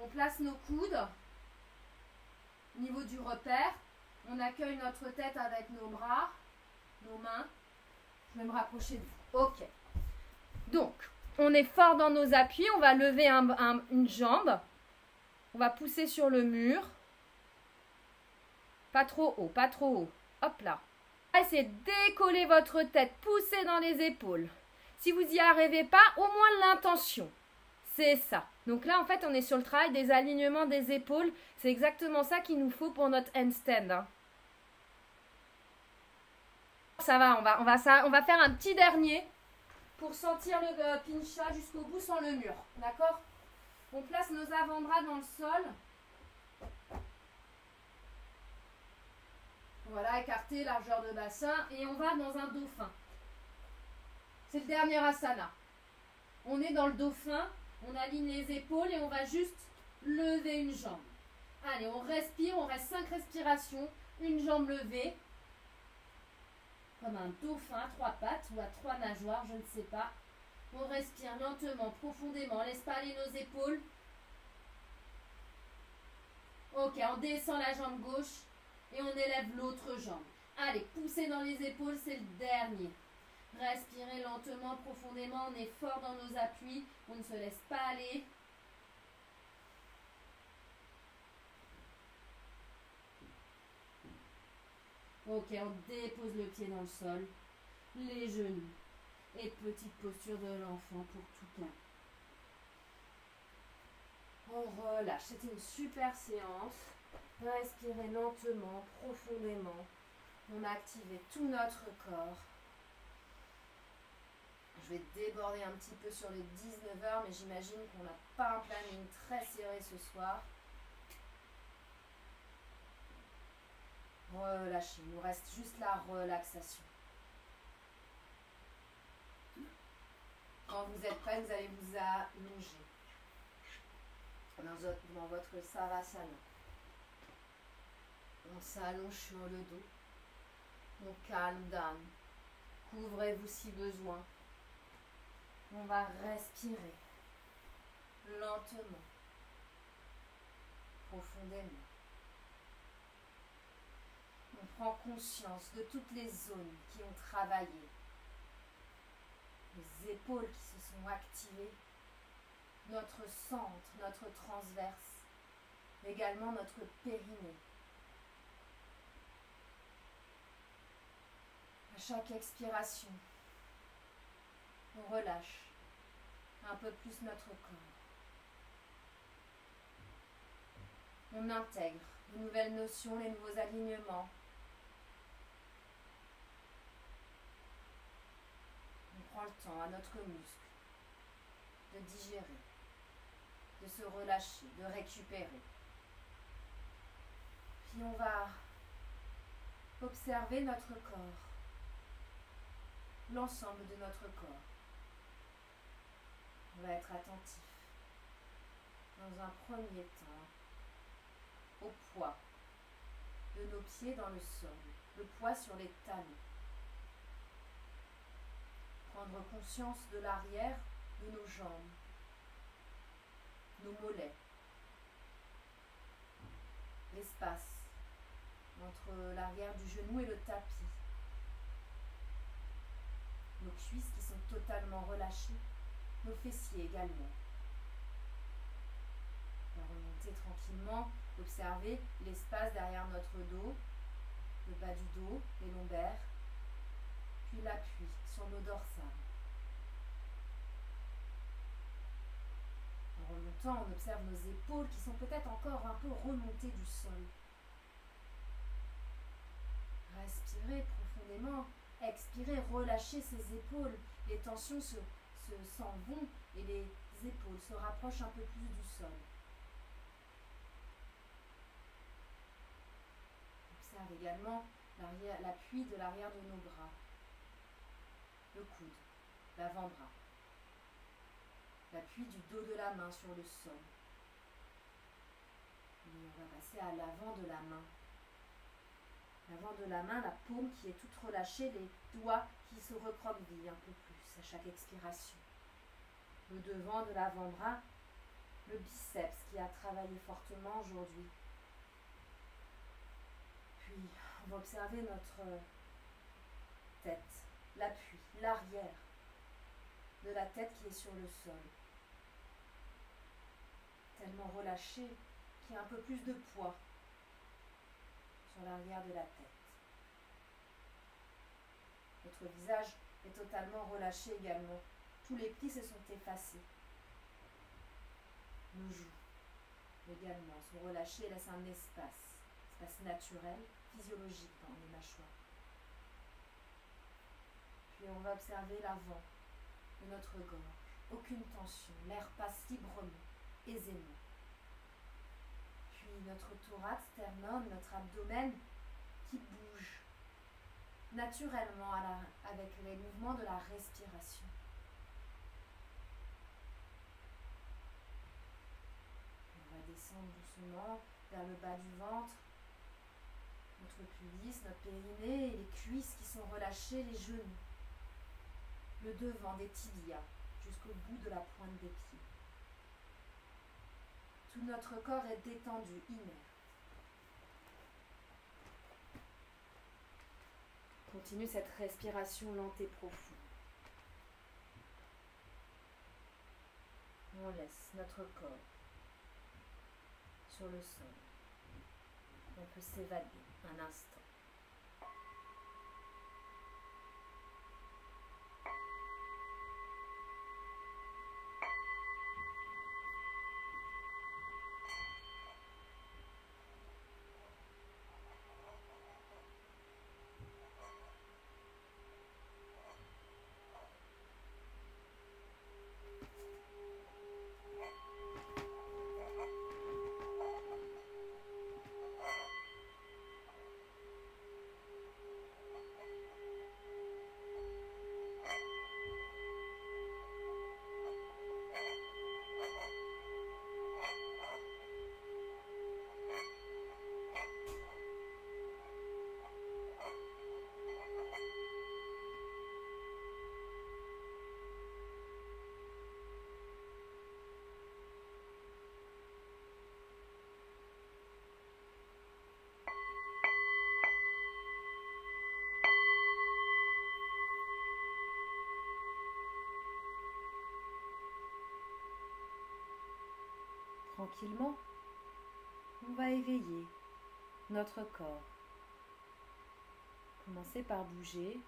Speaker 1: On place nos coudes au niveau du repère. On accueille notre tête avec nos bras, nos mains. Je vais me rapprocher de vous. Ok. Donc, on est fort dans nos appuis. On va lever une jambe. On va pousser sur le mur. Pas trop haut, pas trop haut. Hop là. Essayez de décoller votre tête. Poussez dans les épaules. Si vous n'y arrivez pas, au moins l'intention. C'est ça. Donc là, en fait, on est sur le travail des alignements des épaules. C'est exactement ça qu'il nous faut pour notre handstand. Hein. Ça va, on va faire un petit dernier pour sentir le pincha jusqu'au bout sans le mur. D'accord? On place nos avant-bras dans le sol. Voilà, écarté, largeur de bassin. Et on va dans un dauphin. C'est le dernier asana. On est dans le dauphin. On aligne les épaules et on va juste lever une jambe. Allez, on respire, on reste 5 respirations. Une jambe levée. Comme un dauphin, 3 pattes ou à 3 nageoires, je ne sais pas. On respire lentement, profondément. On laisse pas aller nos épaules. Ok, on descend la jambe gauche et on élève l'autre jambe. Allez, poussez dans les épaules, c'est le dernier. Respirez lentement, profondément, on est fort dans nos appuis, on ne se laisse pas aller. Ok, on dépose le pied dans le sol, les genoux et petite posture de l'enfant pour tout un. On relâche, c'était une super séance. Respirez lentement, profondément. On a activé tout notre corps. Je vais déborder un petit peu sur les 19h, mais j'imagine qu'on n'a pas un planning très serré ce soir. Relâchez, il nous reste juste la relaxation. Quand vous êtes prêts, vous allez vous allonger dans votre savasana. On s'allonge sur le dos. On calme down. Couvrez-vous si besoin. On va respirer lentement, profondément. On prend conscience de toutes les zones qui ont travaillé, les épaules qui se sont activées, notre centre, notre transverse, également notre périnée. chaque expiration, on relâche un peu plus notre corps. On intègre les nouvelles notions, les nouveaux alignements. On prend le temps à notre muscle de digérer, de se relâcher, de récupérer. Puis on va observer notre corps, l'ensemble de notre corps. On va être attentif, dans un premier temps, au poids de nos pieds dans le sol, le poids sur les talons. Prendre conscience de l'arrière de nos jambes, nos mollets, l'espace entre l'arrière du genou et le tapis, nos cuisses qui sont totalement relâchées, nos fessiers également. On va remonter tranquillement, observer l'espace derrière notre dos, le bas du dos, les lombaires, puis l'appui sur nos dorsales. En remontant, on observe nos épaules qui sont peut-être encore un peu remontées du sol. Respirez profondément, expirez, relâchez ces épaules. Les tensions s'en vont et les épaules se rapprochent un peu plus du sol. Observe également l'appui de l'arrière de nos bras, le coude, l'avant-bras, l'appui du dos de la main sur le sol. Et on va passer à l'avant de la main. L'avant de la main, la paume qui est toute relâchée, les doigts qui se recroquevillent un peu plus à chaque expiration. Le devant de l'avant-bras, le biceps qui a travaillé fortement aujourd'hui. Puis, on va observer notre tête, l'appui, l'arrière de la tête qui est sur le sol. Tellement relâché qu'il y a un peu plus de poids sur l'arrière de la tête. Notre visage est totalement relâché également. Tous les plis se sont effacés. Nos joues également sont relâchées et laissent un espace naturel, physiologique dans les mâchoires. Puis on va observer l'avant de notre gorge. Aucune tension, l'air passe librement, aisément. Puis notre thorax, sternum, notre abdomen qui bouge naturellement avec les mouvements de la respiration. On va descendre doucement vers le bas du ventre, notre pubis, notre périnée et les cuisses qui sont relâchées, les genoux, le devant des tibias jusqu'au bout de la pointe des pieds. Tout notre corps est détendu, inerte. Continue cette respiration lente et profonde. On laisse notre corps sur le sol. On peut s'évader un instant. Tranquillement, on va éveiller notre corps. Commencez par bouger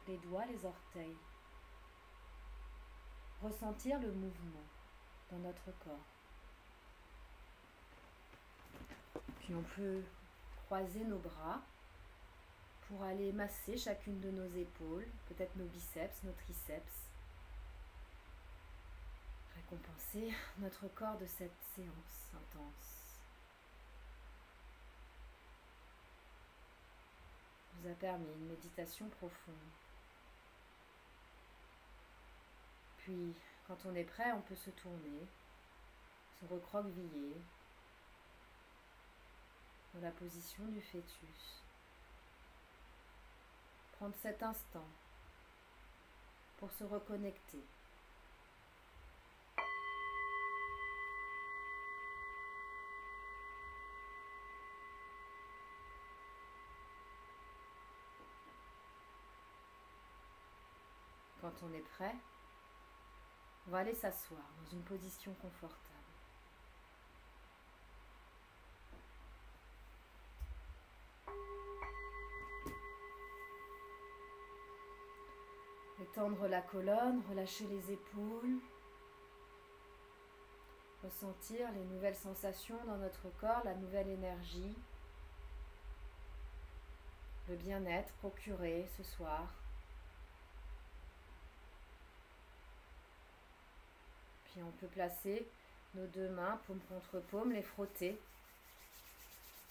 Speaker 1: les doigts, les orteils. Ressentir le mouvement dans notre corps. Puis on peut croiser nos bras pour aller masser chacune de nos épaules, peut-être nos biceps, nos triceps. Récompenser notre corps de cette séance intense. Nous a permis une méditation profonde. Puis, quand on est prêt, on peut se tourner, se recroqueviller dans la position du fœtus. Prendre cet instant pour se reconnecter. Quand on est prêt, on va aller s'asseoir dans une position confortable. Étendre la colonne, relâcher les épaules. Ressentir les nouvelles sensations dans notre corps, la nouvelle énergie. Le bien-être procuré ce soir. Puis on peut placer nos deux mains, paume contre paume, les frotter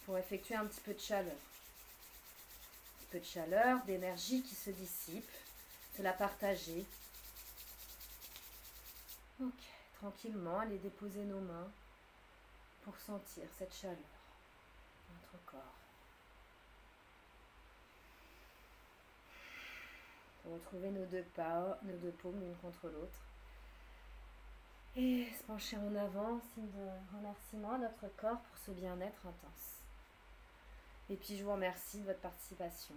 Speaker 1: pour effectuer un petit peu de chaleur. Un petit peu de chaleur, d'énergie qui se dissipe, de la partager. Ok, tranquillement, aller déposer nos mains pour sentir cette chaleur dans notre corps. Pour retrouver nos deux paumes l'une contre l'autre. Et se pencher en avant, signe de remerciement à notre corps pour ce bien-être intense. Et puis je vous remercie de votre participation.